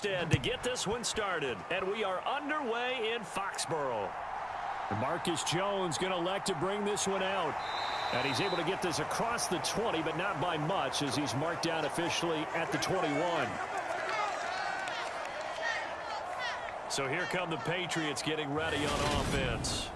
instead to get this one started. And we are underway in Foxborough. Marcus Jones going to elect to bring this one out. And he's able to get this across the 20, but not by much as he's marked down officially at the 21. So here come the Patriots getting ready on offense.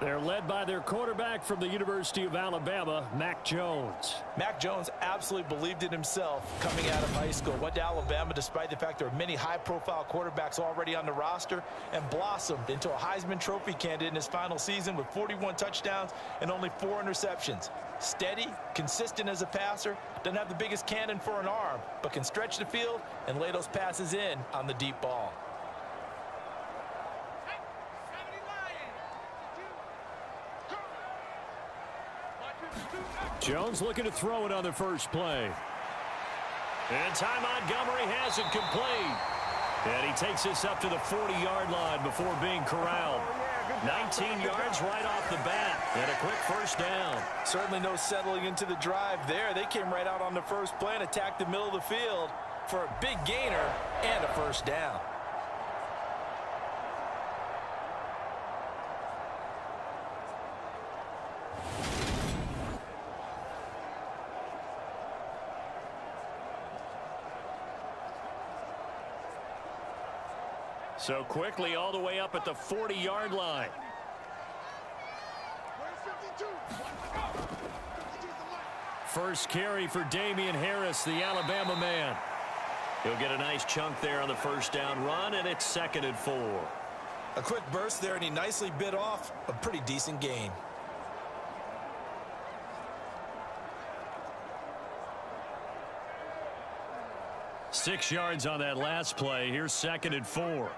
They're led by their quarterback from the University of Alabama, Mac Jones. Mac Jones absolutely believed in himself coming out of high school. Went to Alabama despite the fact there are many high-profile quarterbacks already on the roster and blossomed into a Heisman Trophy candidate in his final season with 41 touchdowns and only 4 interceptions. Steady, consistent as a passer, doesn't have the biggest cannon for an arm, but can stretch the field and lay those passes in on the deep ball. Jones looking to throw it on the first play. And Ty Montgomery has it complete. And he takes this up to the 40-yard line before being corralled. 19 yards right off the bat. And a quick first down. Certainly no settling into the drive there. They came right out on the first play and attacked the middle of the field for a big gainer and a first down. So quickly all the way up at the 40-yard line. First carry for Damian Harris, the Alabama man. He'll get a nice chunk there on the first down run, and it's 2nd and 4. A quick burst there, and he nicely bit off a pretty decent gain. Six yards on that last play. Here's 2nd and 4.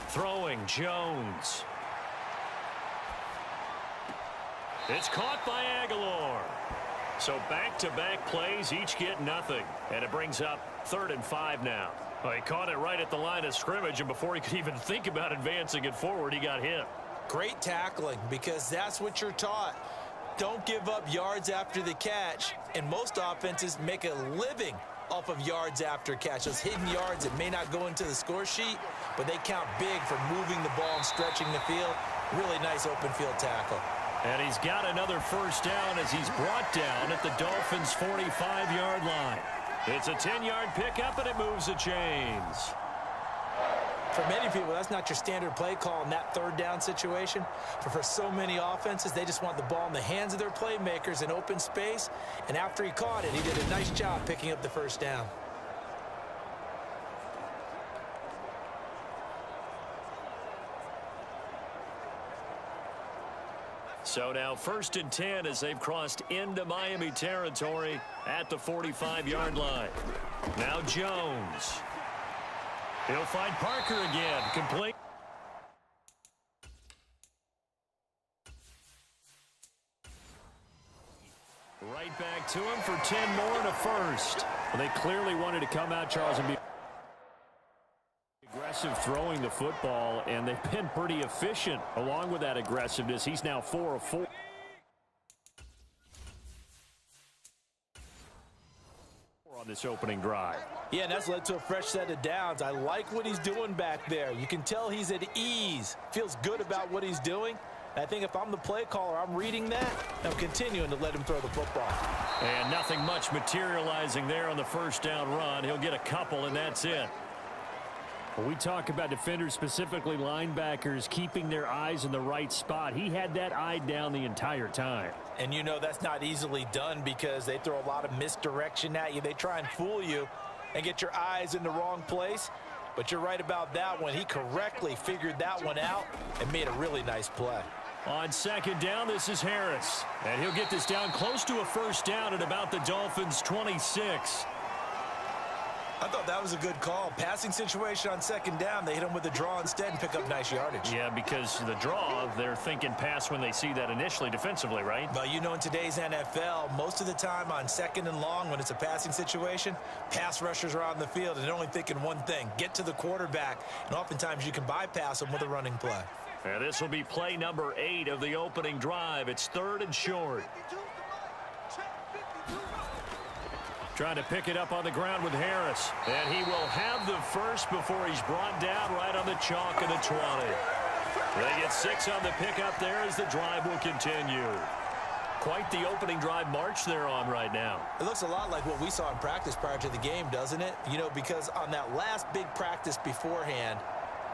Throwing, Jones. It's caught by Aguilar. So back-to-back plays, each get nothing. And it brings up 3rd and 5 now. Well, he caught it right at the line of scrimmage, and before he could even think about advancing it forward, he got hit. Great tackling, because that's what you're taught. Don't give up yards after the catch, and most offenses make a living off of yards after catch. Those hidden yards that may not go into the score sheet, but they count big for moving the ball and stretching the field. Really nice open field tackle. And he's got another first down as he's brought down at the Dolphins' 45-yard line. It's a 10-yard pickup, and it moves the chains. For many people, that's not your standard play call in that 3rd down situation. But for so many offenses, they just want the ball in the hands of their playmakers in open space. And after he caught it, he did a nice job picking up the first down. So now 1st and 10 as they've crossed into Miami territory at the 45-yard line. Now Jones. He'll find Parker again. Complete. Right back to him for 10 more and a first. Well, they clearly wanted to come out, Charles, and be aggressive throwing the football, and they've been pretty efficient along with that aggressiveness. He's now 4 of 4. On this opening drive. Yeah, and that's led to a fresh set of downs. I like what he's doing back there. You can tell he's at ease. Feels good about what he's doing. And I think if I'm the play caller, I'm reading that. I'm continuing to let him throw the football. And nothing much materializing there on the first down run. He'll get a couple, and that's it. When we talk about defenders, specifically linebackers, keeping their eyes in the right spot, he had that eye down the entire time. And you know that's not easily done because they throw a lot of misdirection at you. They try and fool you and get your eyes in the wrong place. But you're right about that one. He correctly figured that one out and made a really nice play. On 2nd down, this is Harris. And he'll get this down close to a first down at about the Dolphins' 26. I thought that was a good call. Passing situation on 2nd down, they hit him with a draw instead and pick up nice yardage. Yeah, because the draw, they're thinking pass when they see that initially defensively, right? Well, you know, in today's NFL, most of the time on 2nd and long, when it's a passing situation, pass rushers are on the field and they're only thinking one thing, get to the quarterback. And oftentimes you can bypass them with a running play. And this will be play number 8 of the opening drive. It's 3rd and short. Trying to pick it up on the ground with Harris. And he will have the first before he's brought down right on the chalk of the 20. They get 6 on the pickup there as the drive will continue. Quite the opening drive march they're on right now. It looks a lot like what we saw in practice prior to the game, doesn't it? You know, because on that last big practice beforehand,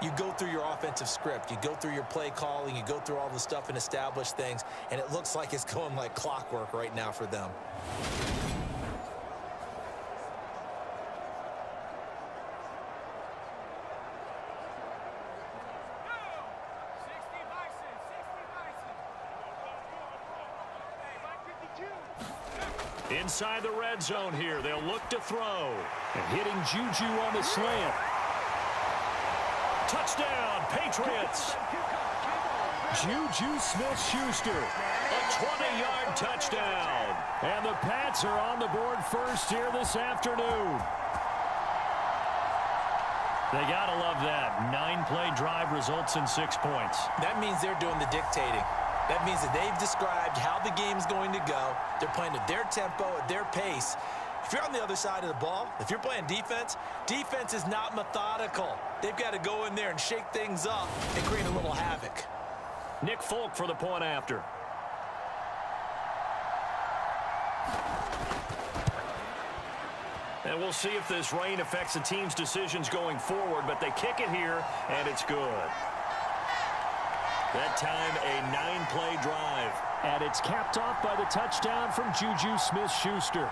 you go through your offensive script. You go through your play calling. You go through all the stuff and establish things. And it looks like it's going like clockwork right now for them. Inside the red zone here, they'll look to throw. And hitting Juju on the slant. Touchdown, Patriots. Juju Smith-Schuster, a 20-yard touchdown. And the Pats are on the board first here this afternoon. They got to love that. 9-play drive results in 6 points. That means they're doing the dictating. That means that they've described how the game's going to go. They're playing at their tempo, at their pace. If you're on the other side of the ball, if you're playing defense, defense is not methodical. They've got to go in there and shake things up and create a little havoc. Nick Folk for the point after. And we'll see if this rain affects the team's decisions going forward, but they kick it here, and it's good. That time, a 9-play drive. And it's capped off by the touchdown from Juju Smith-Schuster.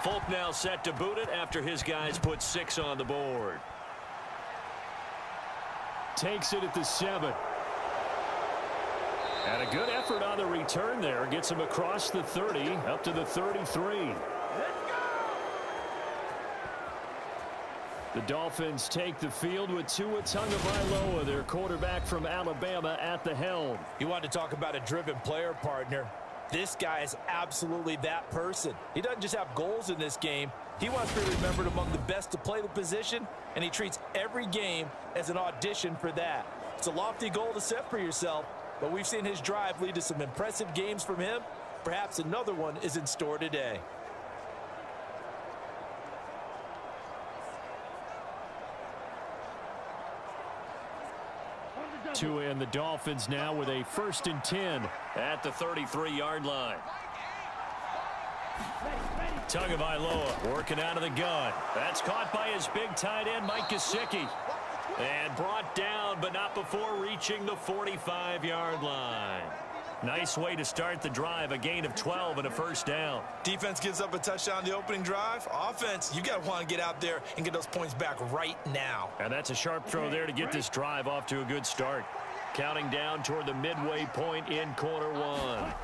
Folk now set to boot it after his guys put 6 on the board. Takes it at the 7. And a good effort on the return there. Gets him across the 30, up to the 33. The Dolphins take the field with Tua Tagovailoa, their quarterback from Alabama, at the helm. You want to talk about a driven player, partner. This guy is absolutely that person. He doesn't just have goals in this game. He wants to be remembered among the best to play the position, and he treats every game as an audition for that. It's a lofty goal to set for yourself, but we've seen his drive lead to some impressive games from him. Perhaps another one is in store today. Tua and the Dolphins now with a 1st and 10 at the 33-yard line. Tagovailoa working out of the gun. That's caught by his big tight end, Mike Gesicki. And brought down, but not before reaching the 45-yard line. Nice way to start the drive, a gain of 12 and a 1st down. Defense gives up a touchdown the opening drive. Offense, you got to want to get out there and get those points back right now. And that's a sharp throw there to get this drive off to a good start. Counting down toward the midway point in quarter 1.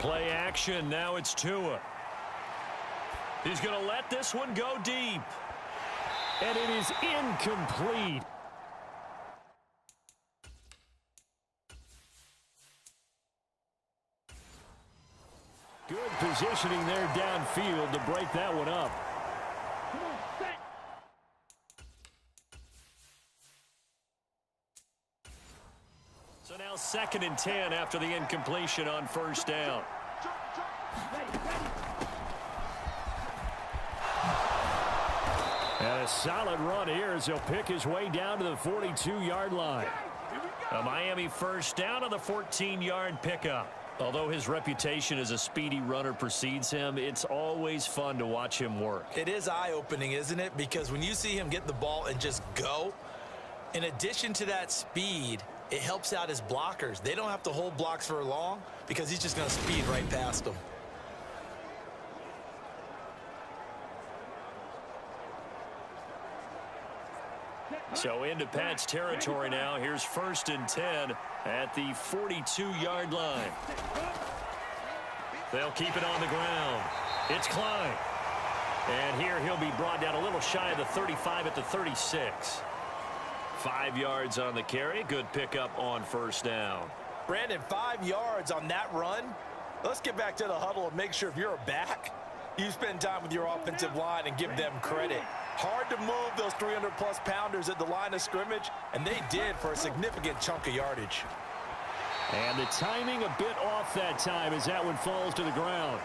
Play action, now it's Tua. He's going to let this one go deep. And it is incomplete. Good positioning there downfield to break that one up. So now 2nd and 10 after the incompletion on 1st down. And a solid run here as he'll pick his way down to the 42-yard line. A Miami 1st down on the 14-yard pickup. Although his reputation as a speedy runner precedes him, it's always fun to watch him work. It is eye-opening, isn't it? Because when you see him get the ball and just go, in addition to that speed, it helps out his blockers. They don't have to hold blocks for long because he's just going to speed right past them. So into Pat's territory now. Here's 1st and 10 at the 42-yard line. They'll keep it on the ground. It's Klein. And here he'll be brought down a little shy of the 35 at the 36. 5 yards on the carry. Good pickup on first down. Brandon, 5 yards on that run. Let's get back to the huddle and make sure if you're a back, you spend time with your offensive line and give them credit. Hard to move those 300-plus pounders at the line of scrimmage, and they did for a significant chunk of yardage. And the timing a bit off that time as that one falls to the ground.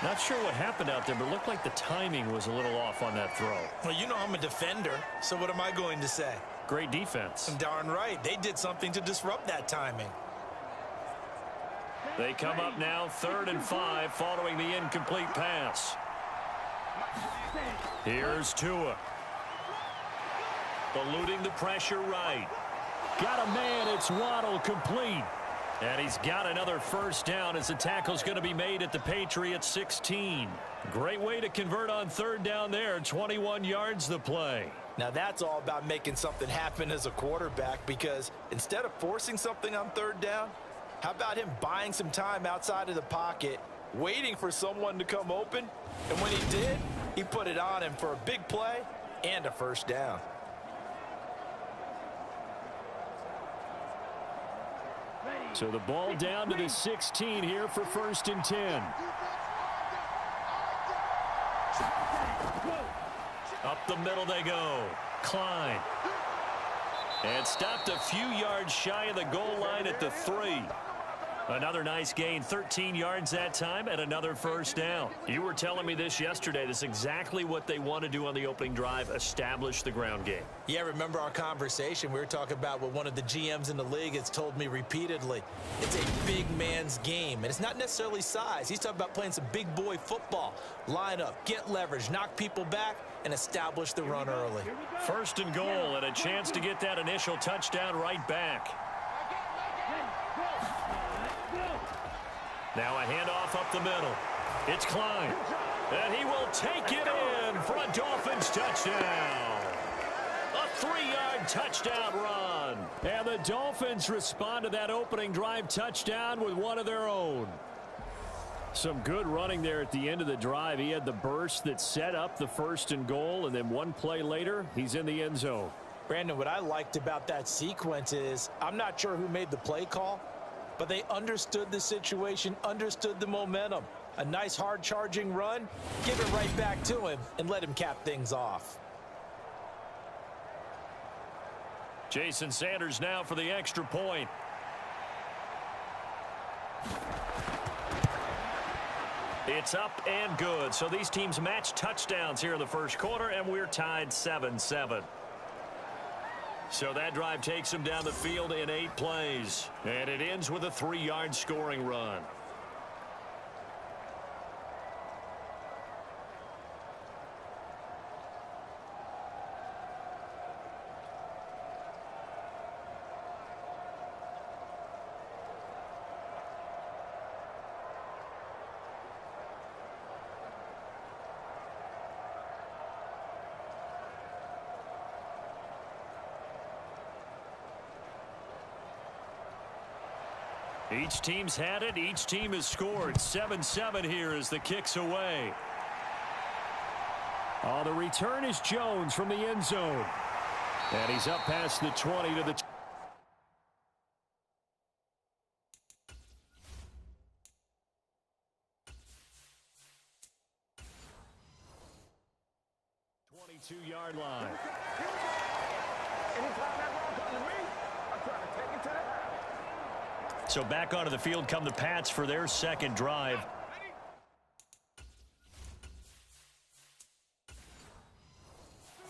Not sure what happened out there, but it looked like the timing was a little off on that throw. Well, you know I'm a defender, so what am I going to say? Great defense. Darn right. They did something to disrupt that timing. They come up now 3rd and 5 following the incomplete pass. Here's Tua. Eluding the pressure right. Got a man. It's Waddle complete. And he's got another first down as the tackle's going to be made at the Patriots 16. Great way to convert on 3rd down there. 21 yards the play. Now that's all about making something happen as a quarterback, because instead of forcing something on 3rd down, how about him buying some time outside of the pocket, waiting for someone to come open, and when he did, he put it on him for a big play and a first down. So the ball down to the 16 here for 1st and 10. Up the middle they go. Klein. And stopped a few yards shy of the goal line at the 3. Another nice gain, 13 yards that time, and another first down. You were telling me this yesterday. This is exactly what they want to do on the opening drive, establish the ground game. Yeah, remember our conversation? We were talking about what one of the GMs in the league has told me repeatedly. It's a big man's game, and it's not necessarily size. He's talking about playing some big boy football. Line up, get leverage, knock people back, and establish the run early. 1st and goal, and a chance to get that initial touchdown right back. Now a handoff up the middle. It's Klein. And he will take it in for a Dolphins touchdown. A 3-yard touchdown run. And the Dolphins respond to that opening drive touchdown with one of their own. Some good running there at the end of the drive. He had the burst that set up the 1st and goal, and then one play later, he's in the end zone. Brandon, what I liked about that sequence is I'm not sure who made the play call, but they understood the situation, understood the momentum. A nice hard-charging run, give it right back to him, and let him cap things off. Jason Sanders now for the extra point. It's up and good. So these teams match touchdowns here in the 1st quarter, and we're tied 7-7. So that drive takes them down the field in 8 plays. And it ends with a 3-yard scoring run. Each team's had it. Each team has scored. 7-7 here as the kick's away. Oh, the return is Jones from the end zone. And he's up past the 20 to the 22-yard line. So back onto the field come the Pats for their 2nd drive.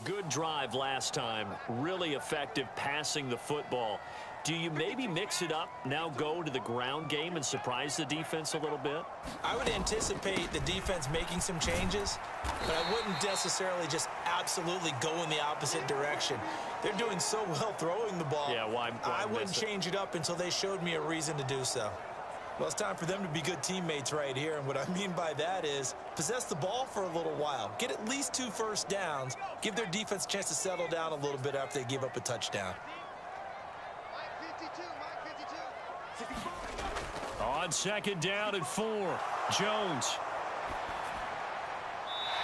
Good drive last time. Really effective passing the football. Do you maybe mix it up, now go to the ground game and surprise the defense a little bit? I would anticipate the defense making some changes, but I wouldn't necessarily just absolutely go in the opposite direction. They're doing so well throwing the ball. Yeah, why I wouldn't change it up until they showed me a reason to do so. Well, it's time for them to be good teammates right here, and what I mean by that is possess the ball for a little while, get at least 2 first downs, give their defense a chance to settle down a little bit after they give up a touchdown. On 2nd down and 4, Jones.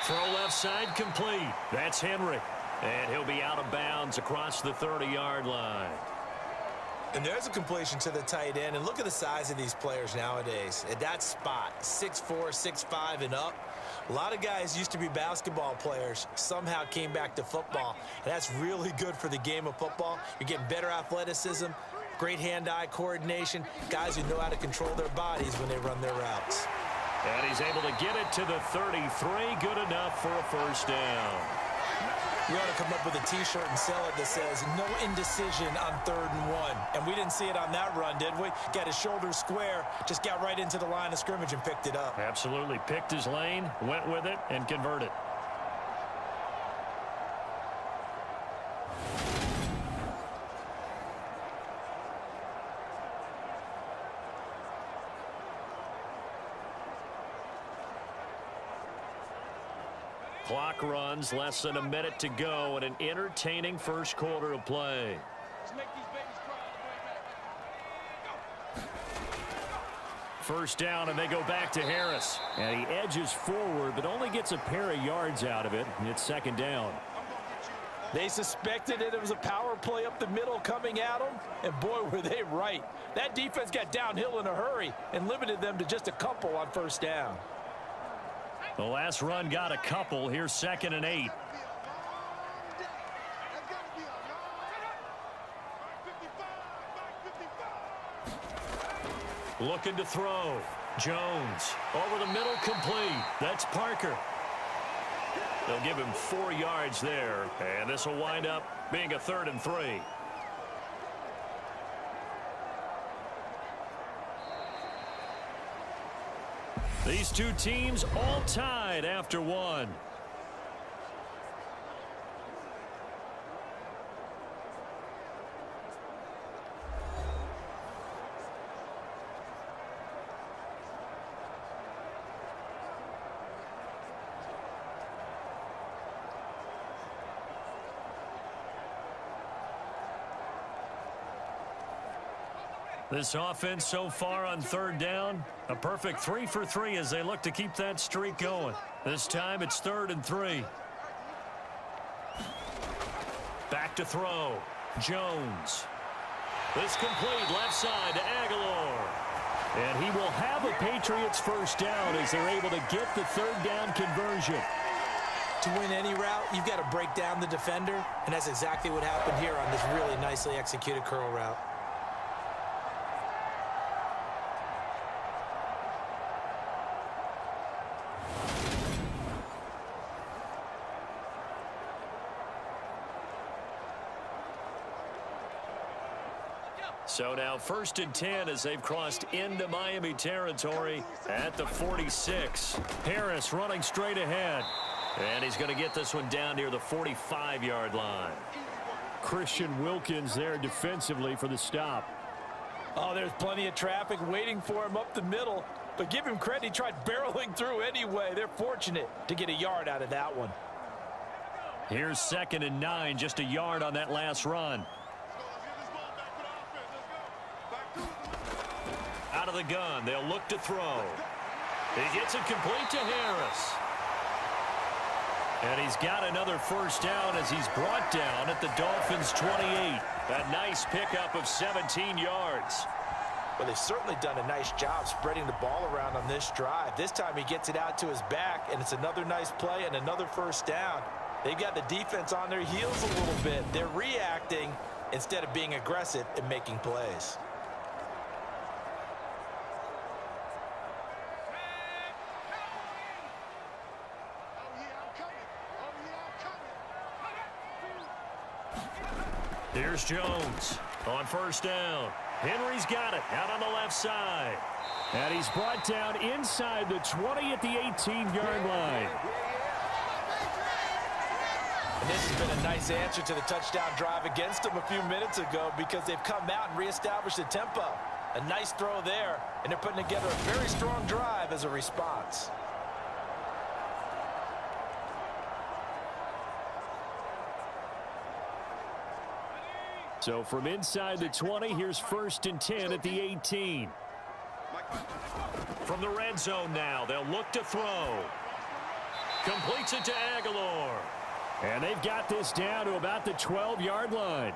Throw left side complete. That's Henry. And he'll be out of bounds across the 30-yard line. And there's a completion to the tight end. And look at the size of these players nowadays. At that spot, 6'4", 6'5", and up. A lot of guys used to be basketball players, somehow came back to football. And that's really good for the game of football. You're getting better athleticism, great hand-eye coordination, guys who know how to control their bodies when they run their routes. And he's able to get it to the 33. Good enough for a first down. We ought to come up with a T-shirt and sell it that says, no indecision on 3rd and 1. And we didn't see it on that run, did we? Got his shoulders square, just got right into the line of scrimmage and picked it up. Absolutely. Picked his lane, went with it, and converted. Clock runs, less than a minute to go, and an entertaining first quarter of play. First down, and they go back to Harris. And he edges forward, but only gets a pair of yards out of it. It's second down. They suspected it was a power play up the middle coming at them, and boy, were they right. That defense got downhill in a hurry and limited them to just a couple on first down. The last run got a couple. Here's 2nd and 8. Looking to throw. Jones over the middle, complete. That's Parker. They'll give him 4 yards there, and this will wind up being a 3rd and 3. These two teams all tied after one. This offense so far on 3rd down, a perfect 3 for 3 as they look to keep that streak going. This time it's 3rd and 3. Back to throw. Jones. This complete left side to Aguilar. And he will have a Patriots first down as they're able to get the 3rd down conversion. To win any route, you've got to break down the defender, and that's exactly what happened here on this really nicely executed curl route. So now 1st and 10 as they've crossed into Miami territory at the 46. Harris running straight ahead. And he's going to get this one down near the 45-yard line. Christian Wilkins there defensively for the stop. Oh, there's plenty of traffic waiting for him up the middle. But give him credit, he tried barreling through anyway. They're fortunate to get a yard out of that one. Here's 2nd and 9, just a yard on that last run. Out of the gun, they'll look to throw. He gets it complete to Harris. And he's got another first down as he's brought down at the Dolphins' 28. A nice pickup of 17 yards. Well, they've certainly done a nice job spreading the ball around on this drive. This time he gets it out to his back, and it's another nice play and another first down. They've got the defense on their heels a little bit. They're reacting instead of being aggressive and making plays. Here's Jones on first down. Henry's got it out on the left side. And he's brought down inside the 20 at the 18-yard line. And this has been a nice answer to the touchdown drive against them a few minutes ago because they've come out and reestablished the tempo. A nice throw there, and they're putting together a very strong drive as a response. So from inside the 20, here's 1st and 10 at the 18. From the red zone now, they'll look to throw. Completes it to Aguilar. And they've got this down to about the 12-yard line.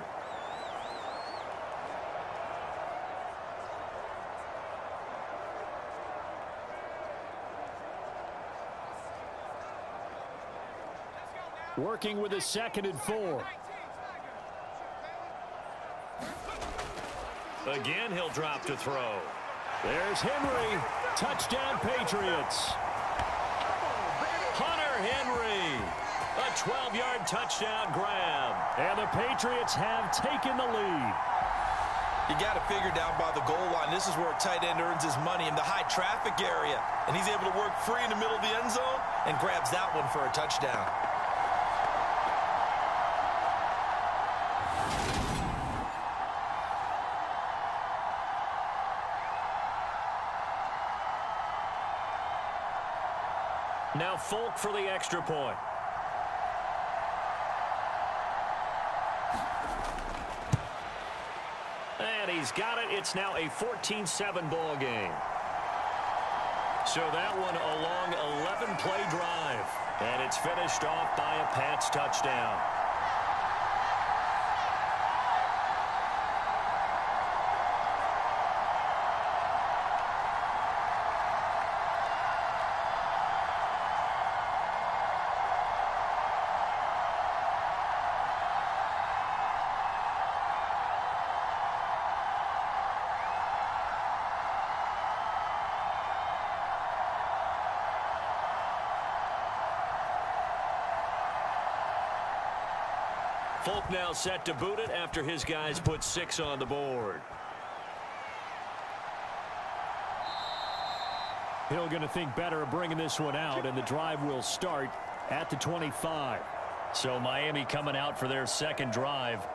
Working with a 2nd and 4. Again, he'll drop to throw. There's Henry. Touchdown, Patriots. Hunter Henry. A 12-yard touchdown grab. And the Patriots have taken the lead. You got to figure down by the goal line. This is where a tight end earns his money in the high traffic area. And he's able to work free in the middle of the end zone and grabs that one for a touchdown. Now Folk for the extra point. And he's got it. It's now a 14-7 ball game. So that one a long 11-play drive. And it's finished off by a Pats touchdown. Folk now set to boot it after his guys put 6 on the board. Hill going to think better of bringing this one out, and the drive will start at the 25. So Miami coming out for their second drive.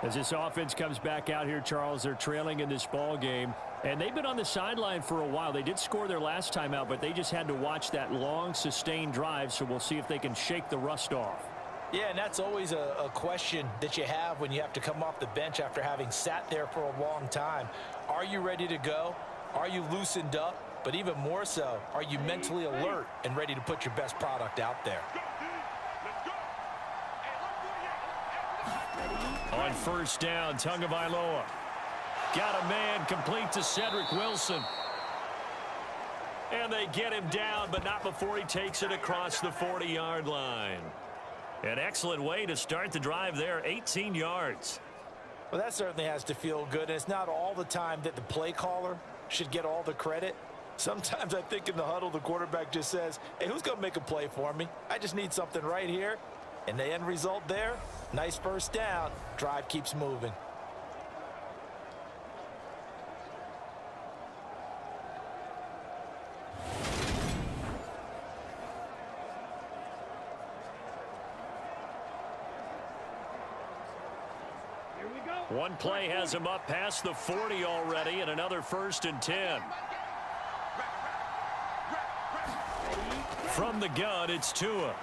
As this offense comes back out here, Charles, they're trailing in this ball game. And they've been on the sideline for a while. They did score their last time out, but they just had to watch that long, sustained drive. So we'll see if they can shake the rust off. Yeah, and that's always a question that you have when you have to come off the bench after having sat there for a long time. Are you ready to go? Are you loosened up? But even more so, are you mentally alert and ready to put your best product out there? On first down, Tagovailoa. Got a man complete to Cedric Wilson. And they get him down, but not before he takes it across the 40-yard line. An excellent way to start the drive there, 18 yards. Well, that certainly has to feel good, and it's not all the time that the play caller should get all the credit. Sometimes I think in the huddle, the quarterback just says, hey, who's going to make a play for me? I just need something right here. And the end result there, nice first down. Drive keeps moving. One play has him up past the 40 already, and another 1st and 10. From the gun, it's Tua.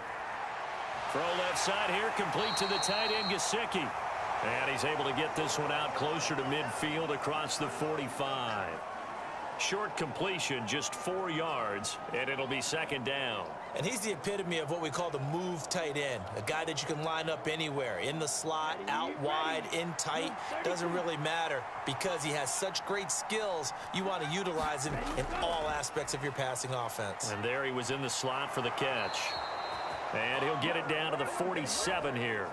Throw left side here, complete to the tight end, Gesicki. And he's able to get this one out closer to midfield across the 45. Short completion, just 4 yards, and it'll be 2nd down. And he's the epitome of what we call the move tight end, a guy that you can line up anywhere, in the slot, out wide, in tight, doesn't really matter because he has such great skills. You want to utilize him in all aspects of your passing offense. And there he was in the slot for the catch. And he'll get it down to the 47 here.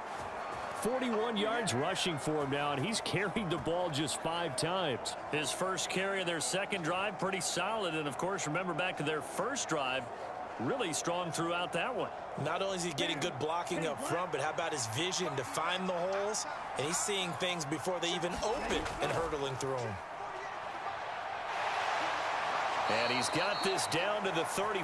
41 yards rushing for him now, and he's carried the ball just 5 times. His first carry of their second drive, pretty solid. And, of course, remember back to their first drive, really strong throughout that one. Not only is he getting good blocking up front, but how about his vision to find the holes? And he's seeing things before they even open and hurdling through them. And he's got this down to the 30.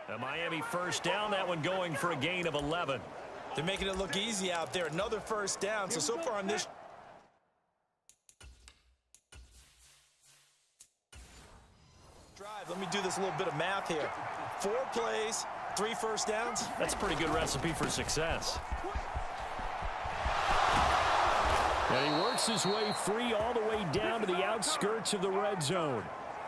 A Miami first down, that one going for a gain of 11. They're making it look easy out there. Another first down. So far on this drive, let me do this little bit of math here. 4 plays, 3 first downs. That's a pretty good recipe for success. And he works his way free all the way down to the outskirts of the red zone.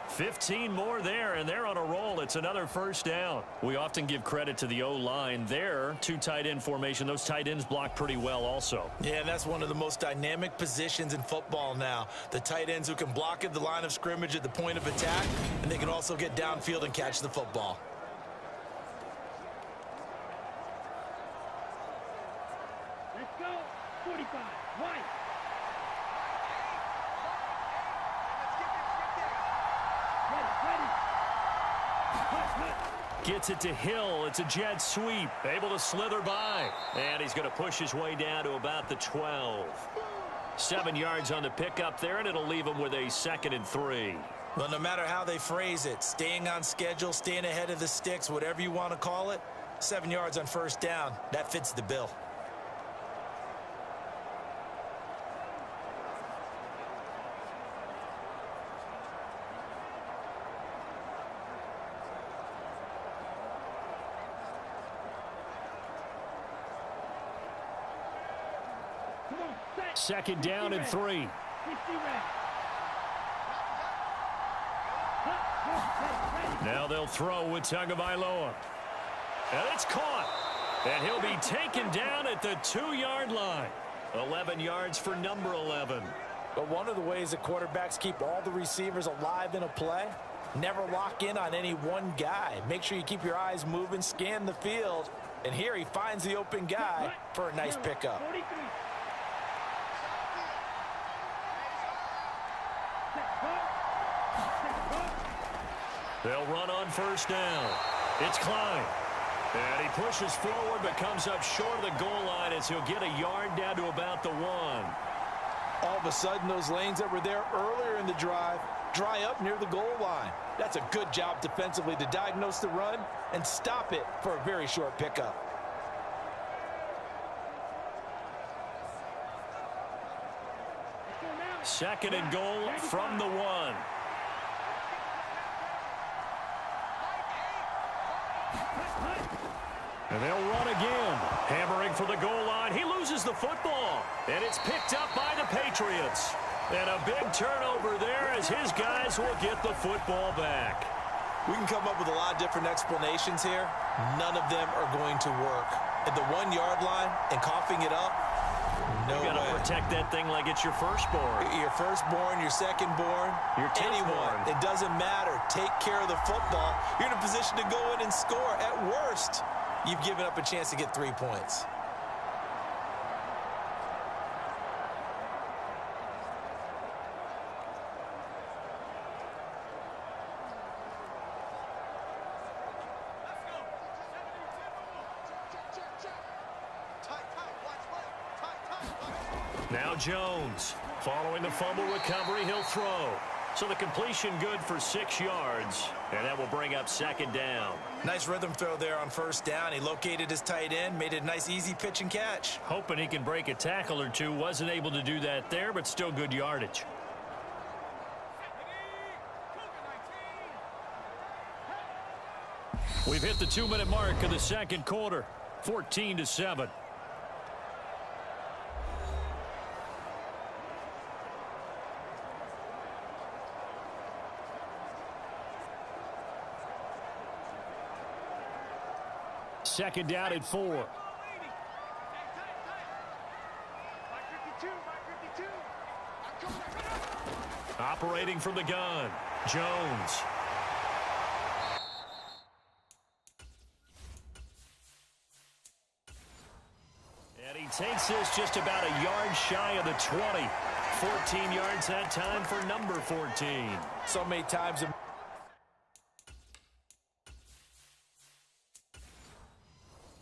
15 more there, and they're on a roll. It's another first down. We often give credit to the O-line there. Two tight end formation. Those tight ends block pretty well also. Yeah, and that's one of the most dynamic positions in football now. The tight ends who can block at the line of scrimmage at the point of attack, and they can also get downfield and catch the football. Let's go. 45. White. Gets it to Hill. It's a jet sweep. Able to slither by. And he's going to push his way down to about the 12. 7 yards on the pickup there, and it'll leave him with a 2nd and 3. Well, no matter how they phrase it, staying on schedule, staying ahead of the sticks, whatever you want to call it, 7 yards on first down, that fits the bill. Second down and 3. Now they'll throw with Tagovailoa. And it's caught. And he'll be taken down at the 2-yard line. 11 yards for number 11. But one of the ways that quarterbacks keep all the receivers alive in a play, never lock in on any one guy. Make sure you keep your eyes moving, scan the field. And here he finds the open guy for a nice pickup. They'll run on first down. It's Klein. And he pushes forward but comes up short of the goal line as he'll get a yard down to about the 1. All of a sudden, those lanes that were there earlier in the drive dry up near the goal line. That's a good job defensively to diagnose the run and stop it for a very short pickup. Second and goal from the 1. And they'll run again. Hammering for the goal line. He loses the football. And it's picked up by the Patriots. And a big turnover there as his guys will get the football back. We can come up with a lot of different explanations here. None of them are going to work. At the 1-yard line and coughing it up, no way. You got to protect that thing like it's your firstborn. Your firstborn, your secondborn, your anyone. It doesn't matter. Take care of the football. You're in a position to go in and score. At worst, you've given up a chance to get 3 points. Now Jones, following the fumble recovery, he'll throw. So the completion good for 6 yards, and that will bring up second down. Nice rhythm throw there on first down. He located his tight end, made it a nice easy pitch and catch. Hoping he can break a tackle or two. Wasn't able to do that there, but still good yardage. We've hit the 2-minute mark of the second quarter. 14-7. Second down at 4. Operating from the gun, Jones. And he takes this just about a yard shy of the 20. 14 yards that time for number 14. So many times in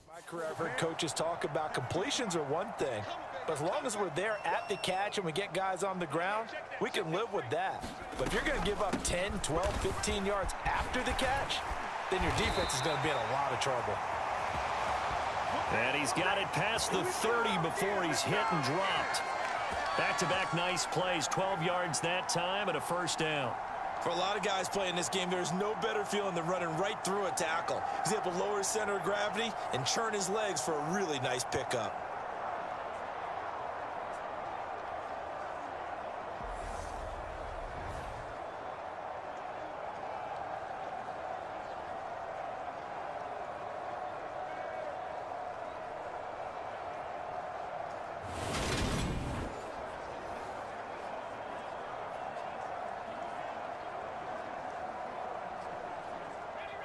my career, I've heard coaches talk about completions are one thing, but as long as we're there at the catch and we get guys on the ground, we can live with that. But if you're going to give up 10, 12, 15 yards after the catch, then your defense is going to be in a lot of trouble. And he's got it past the 30 before he's hit and dropped. Back-to-back nice plays, 12 yards that time and a first down. For a lot of guys playing this game, there's no better feeling than running right through a tackle. He's able to lower his center of gravity and churn his legs for a really nice pickup.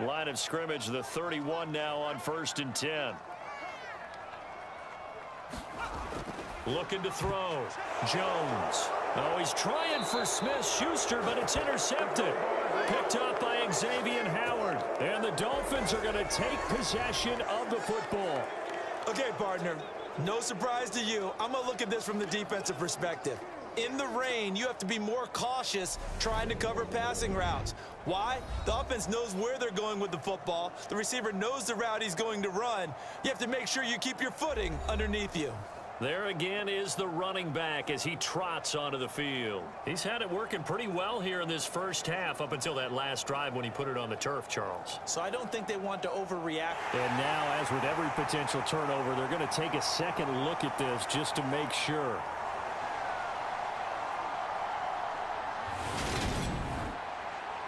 Line of scrimmage, the 31 now on 1st and 10. Looking to throw. Jones. Oh, he's trying for Smith-Schuster, but it's intercepted. Picked up by Xavier Howard. And the Dolphins are going to take possession of the football. Okay, partner, no surprise to you. I'm going to look at this from the defensive perspective. In the rain, you have to be more cautious trying to cover passing routes. Why? The offense knows where they're going with the football. The receiver knows the route he's going to run. You have to make sure you keep your footing underneath you. There again is the running back as he trots onto the field. He's had it working pretty well here in this first half up until that last drive when he put it on the turf, Charles. So I don't think they want to overreact. And now, as with every potential turnover, they're going to take a second look at this just to make sure.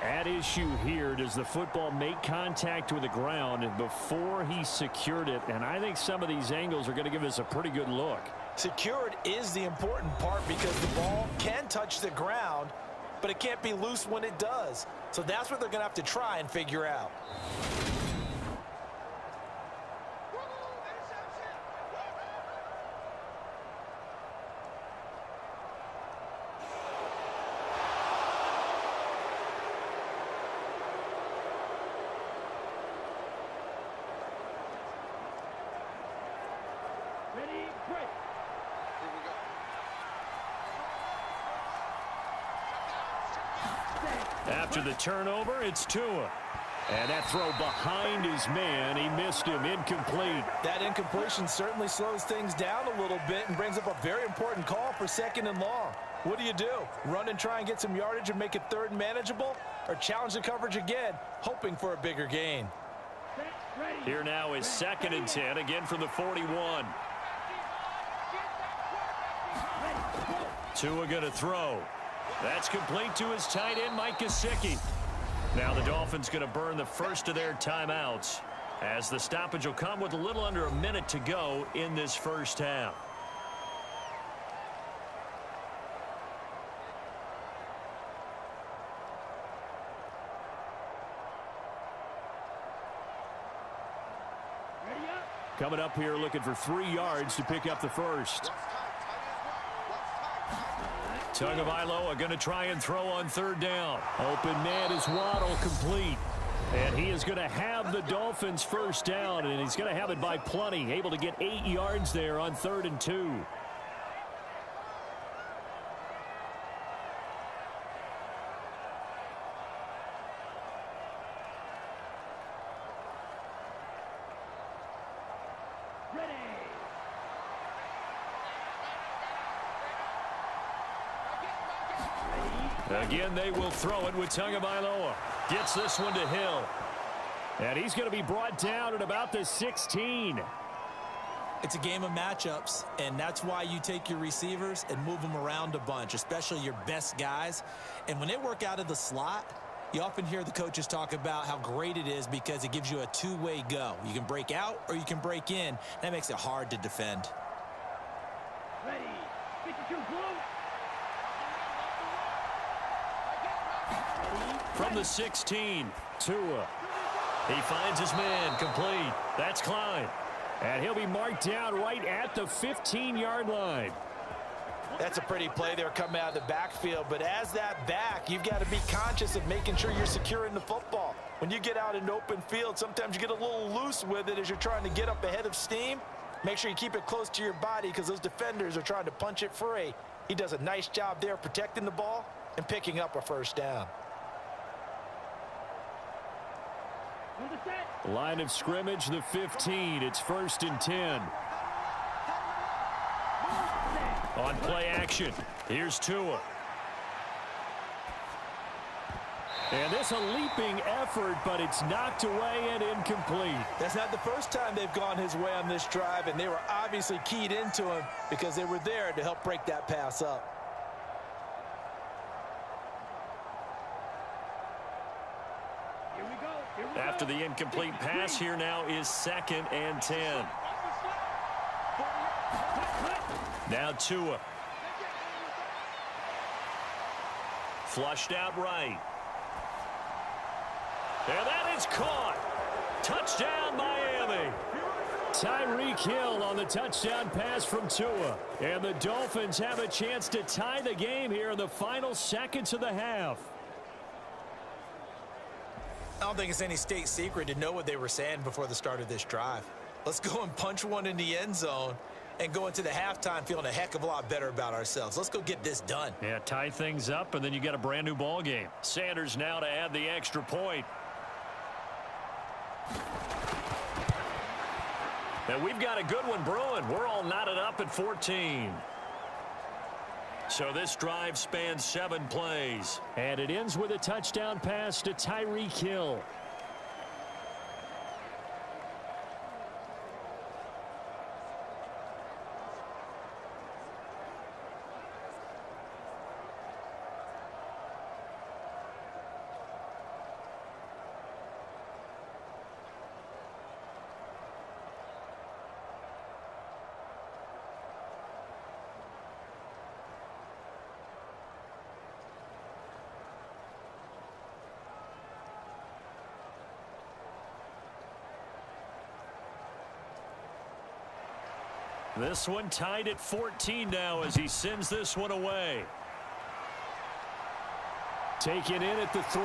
At issue here, does the football make contact with the ground before he secured it? And I think some of these angles are going to give us a pretty good look. Secured is the important part because the ball can touch the ground, but it can't be loose when it does. So that's what they're going to have to try and figure out. After the turnover, it's Tua. And that throw behind his man, he missed him, incomplete. That incompletion certainly slows things down a little bit and brings up a very important call for 2nd and long. What do? Run and try and get some yardage and make it 3rd and manageable? Or challenge the coverage again, hoping for a bigger gain? Here now is 2nd and 10, again from the 41. Tua going to throw. That's complete to his tight end, Mike Gesicki. Now the Dolphins going to burn the first of their timeouts as the stoppage will come with a little under a minute to go in this first half. Coming up here looking for 3 yards to pick up the first. Tagovailoa going to try and throw on 3rd down. Open man is Waddle, complete. And he is going to have the Dolphins first down, and he's going to have it by plenty. Able to get 8 yards there on 3rd and 2. Again, they will throw it with Tagovailoa. Gets this one to Hill. And he's going to be brought down at about the 16. It's a game of matchups, and that's why you take your receivers and move them around a bunch, especially your best guys. And when they work out of the slot, you often hear the coaches talk about how great it is because it gives you a two-way go. You can break out or you can break in. That makes it hard to defend. Ready. 52 blue. From the 16, Tua. He finds his man, complete. That's Klein. And he'll be marked down right at the 15-yard line. That's a pretty play there coming out of the backfield. But as that back, you've got to be conscious of making sure you're securing the football. When you get out in open field, sometimes you get a little loose with it as you're trying to get up ahead of steam. Make sure you keep it close to your body because those defenders are trying to punch it free. He does a nice job there protecting the ball and picking up a first down. Line of scrimmage, the 15. It's 1st and 10. On play action, here's Tua. And this a leaping effort, but it's knocked away and incomplete. That's not the first time they've gone his way on this drive, and they were obviously keyed into him because they were there to help break that pass up. After the incomplete pass, here now is 2nd and 10. Now Tua. Flushed out right. And that is caught. Touchdown, Miami. Tyreek Hill on the touchdown pass from Tua. And the Dolphins have a chance to tie the game here in the final seconds of the half. I don't think it's any state secret to know what they were saying before the start of this drive. Let's go and punch one in the end zone and go into the halftime feeling a heck of a lot better about ourselves. Let's go get this done. Yeah, tie things up, and then you get a brand new ball game. Sanders now to add the extra point. And we've got a good one brewing. We're all knotted up at 14. So this drive spans 7 plays. And it ends with a touchdown pass to Tyreek Hill. This one tied at 14 now as he sends this one away. Taken in at the 3.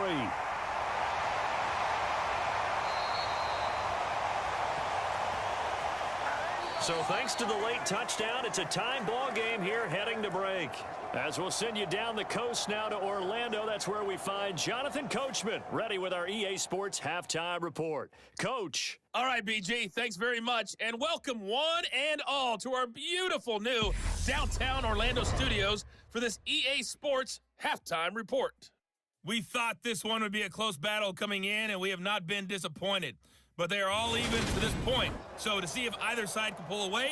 So thanks to the late touchdown, it's a time ball game here heading to break. As we'll send you down the coast now to Orlando, that's where we find Jonathan Coachman, ready with our EA Sports Halftime Report. Coach. All right, BG, thanks very much, and welcome one and all to our beautiful new downtown Orlando studios for this EA Sports Halftime Report. We thought this one would be a close battle coming in, and we have not been disappointed. But they are all even to this point. So to see if either side can pull away,